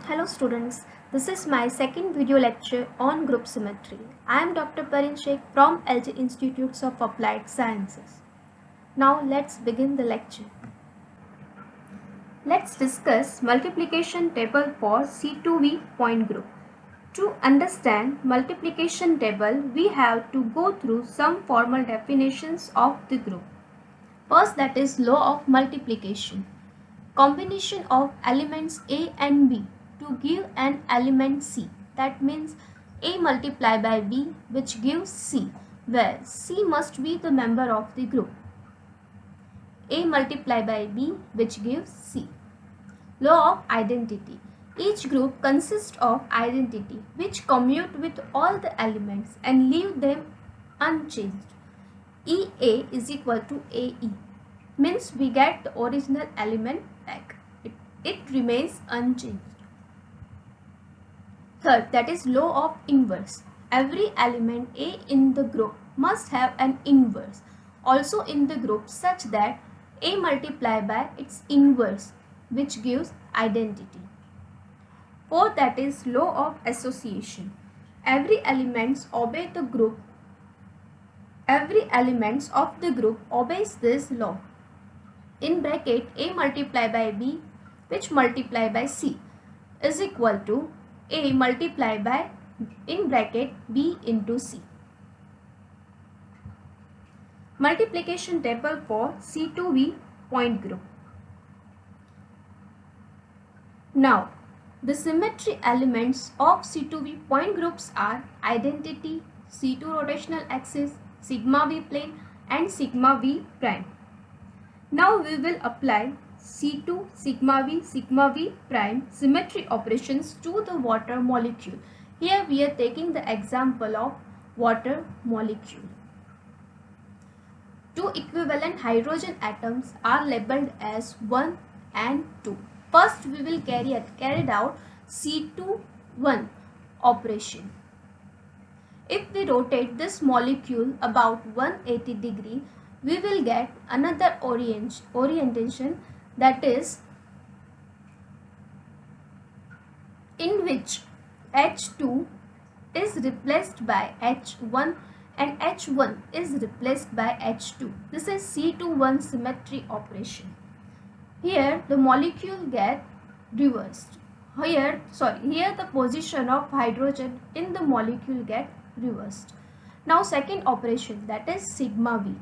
Hello students, this is my second video lecture on group symmetry. I am Dr. Parin Sheikh from LG Institutes of Applied Sciences. Now let's begin the lecture. Let's discuss multiplication table for C2V point group. To understand multiplication table, we have to go through some formal definitions of the group. First, that is law of multiplication. Combination of elements A and B to give an element C. That means A multiplied by B, which gives C, where C must be the member of the group. A multiplied by B, which gives C. Law of identity. Each group consists of identity which commute with all the elements and leave them unchanged. EA is equal to AE, means we get the original element back. It remains unchanged. Third, that is law of inverse. Every element A in the group must have an inverse also in the group such that A multiplied by its inverse, which gives identity. Fourth, that is law of association. Every elements of the group obeys this law. In bracket, A multiplied by B, which multiplied by C, is equal to A multiplied by, in bracket, B into C. Multiplication table for C2V point group. Now, the symmetry elements of C2V point groups are identity, C2 rotational axis, sigma V plane and sigma V prime. Now we will apply C2 sigma V prime symmetry operations to the water molecule. Here we are taking the example of water molecule. Two equivalent hydrogen atoms are labeled as 1 and 2. First we will carried out C2-1 operation. If we rotate this molecule about 180 degree, we will get another orientation, that is in which H2 is replaced by H1 and H1 is replaced by H2. This is C2-1 symmetry operation. Here the molecule get reversed. Here the position of hydrogen in the molecule get reversed. Now second operation, that is sigma V.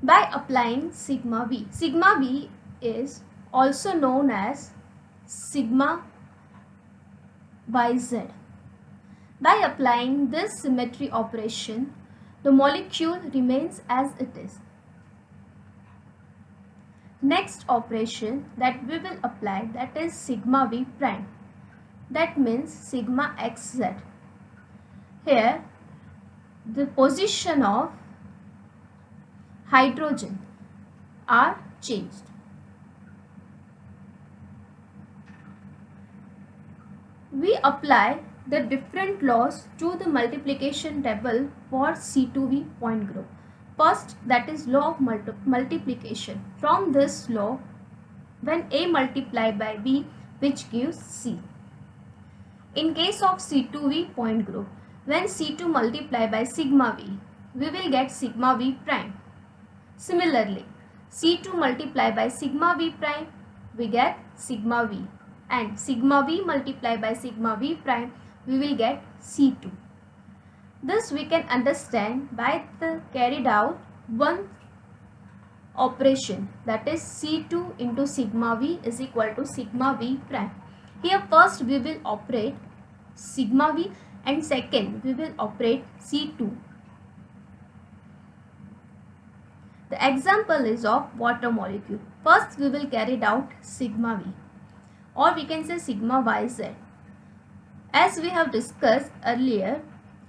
By applying sigma V is also known as sigma YZ. By applying this symmetry operation, the molecule remains as it is. Next operation that we will apply, that is sigma V prime. That means sigma XZ. Here the position of hydrogen are changed. We apply the different laws to the multiplication table for C2V point group. First, that is law of multiplication. From this law, when A multiplied by B, which gives C. In case of C2V point group, when C2 multiplied by sigma V, we will get sigma V prime. Similarly, C2 multiplied by sigma V prime, we get sigma V, and sigma V multiplied by sigma V prime, we will get C2. This we can understand by the carried out one operation, that is C2 into sigma V is equal to sigma V prime. Here first we will operate sigma V and second we will operate C2. The example is of water molecule. First we will carry out sigma V, or we can say sigma YZ. As we have discussed earlier,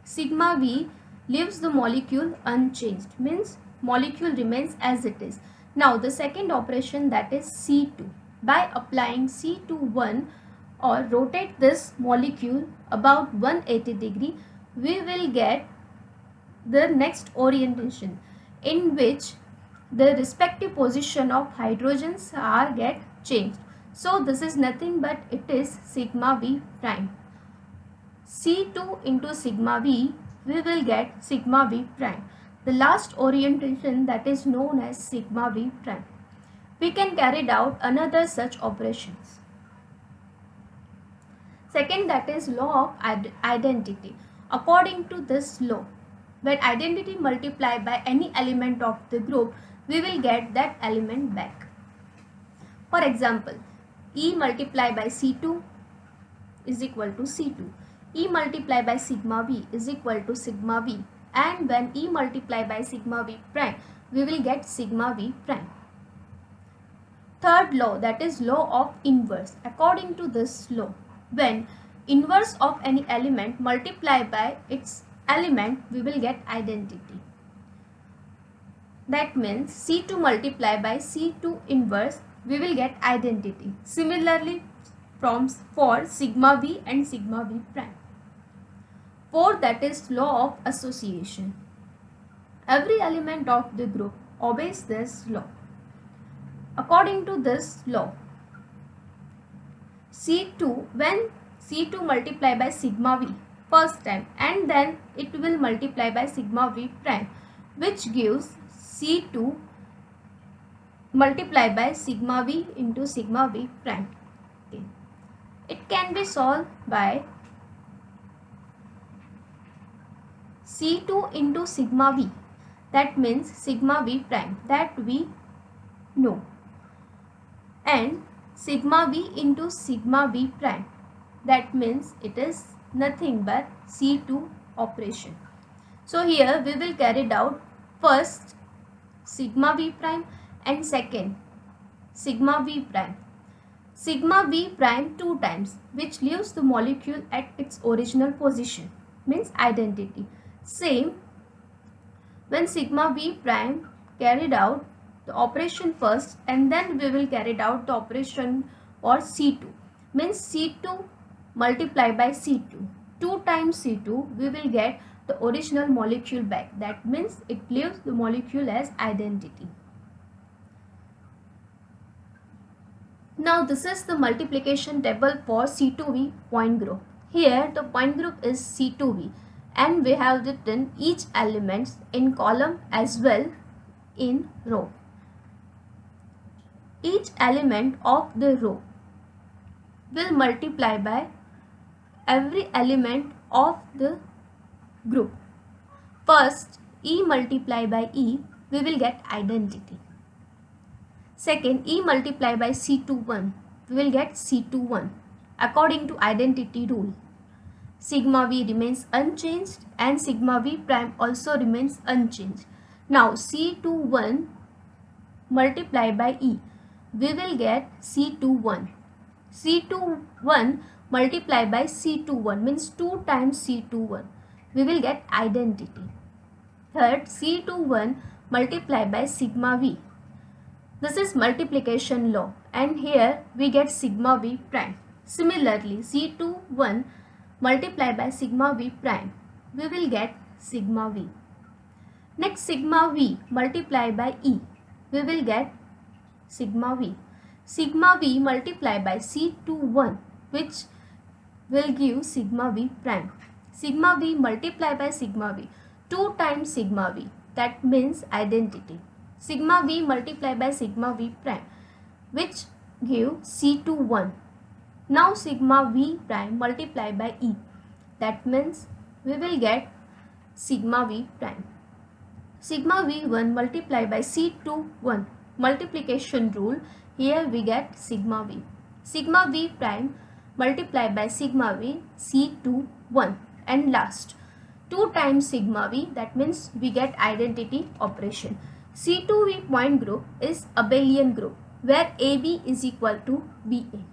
sigma V leaves the molecule unchanged, means molecule remains as it is. Now the second operation, that is C2. By applying C2-1 or rotate this molecule about 180 degree, we will get the next orientation in which the respective position of hydrogens are get changed. So this is nothing but it is sigma V prime. C2 into sigma V, we will get sigma V prime. The last orientation that is known as sigma V prime. We can carry out another such operations. Second, that is law of identity. According to this law, when identity multiplied by any element of the group, we will get that element back. For example, E multiplied by C2 is equal to C2. E multiplied by sigma V is equal to sigma V. And when E multiplied by sigma V prime, we will get sigma V prime. Third law, that is law of inverse. According to this law, when inverse of any element multiplied by its element, we will get identity. That means C2 multiplied by C2 inverse, we will get identity. Similarly, for sigma V and sigma V prime. Fourth, that is law of association. Every element of the group obeys this law. According to this law, C2, when C2 multiply by sigma V first time and then it will multiply by sigma V prime, which gives C2 multiplied by sigma V into sigma V prime. Okay. It can be solved by C2 into sigma V, that means sigma V prime, that we know, and sigma V into sigma V prime, that means it is nothing but C2 operation. So here we will carry out first sigma V prime and second sigma V prime. Sigma V prime 2 times, which leaves the molecule at its original position, means identity. Same, when sigma V prime carried out the operation first and then we will carry out the operation for C2, means C2 multiplied by C2. 2 times C2, we will get the original molecule back. That means it leaves the molecule as identity. Now this is the multiplication table for C2V point group. Here the point group is C2V and we have written each element in column as well in row. Each element of the row will multiply by every element of the group. First, E multiply by E, we will get identity. Second, E multiply by C21, we will get C21 according to identity rule. Sigma V remains unchanged and sigma V prime also remains unchanged. Now C21 multiply by E, we will get C21. C21 multiply by C21 means 2 times C21. We will get identity. Third, C21 multiply by sigma V. This is multiplication law and here we get sigma V prime. Similarly, C21 multiply by sigma V prime. We will get sigma V. Next, sigma V multiply by E. We will get sigma V. Sigma V multiply by C21, which will give sigma V prime. Sigma V multiply by sigma V, 2 times sigma V, that means identity. Sigma V multiply by sigma V prime, which give C21. Now sigma V prime multiply by E, that means we will get sigma V prime. Sigma V1 multiply by C21, multiplication rule, here we get sigma V. Sigma V prime multiply by sigma V, C21, and last 2 times sigma V, that means we get identity operation. C2V point group is abelian group where AB is equal to BA.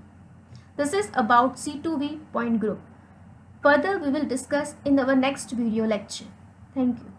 This is about C2V point group. Further we will discuss in our next video lecture. Thank you.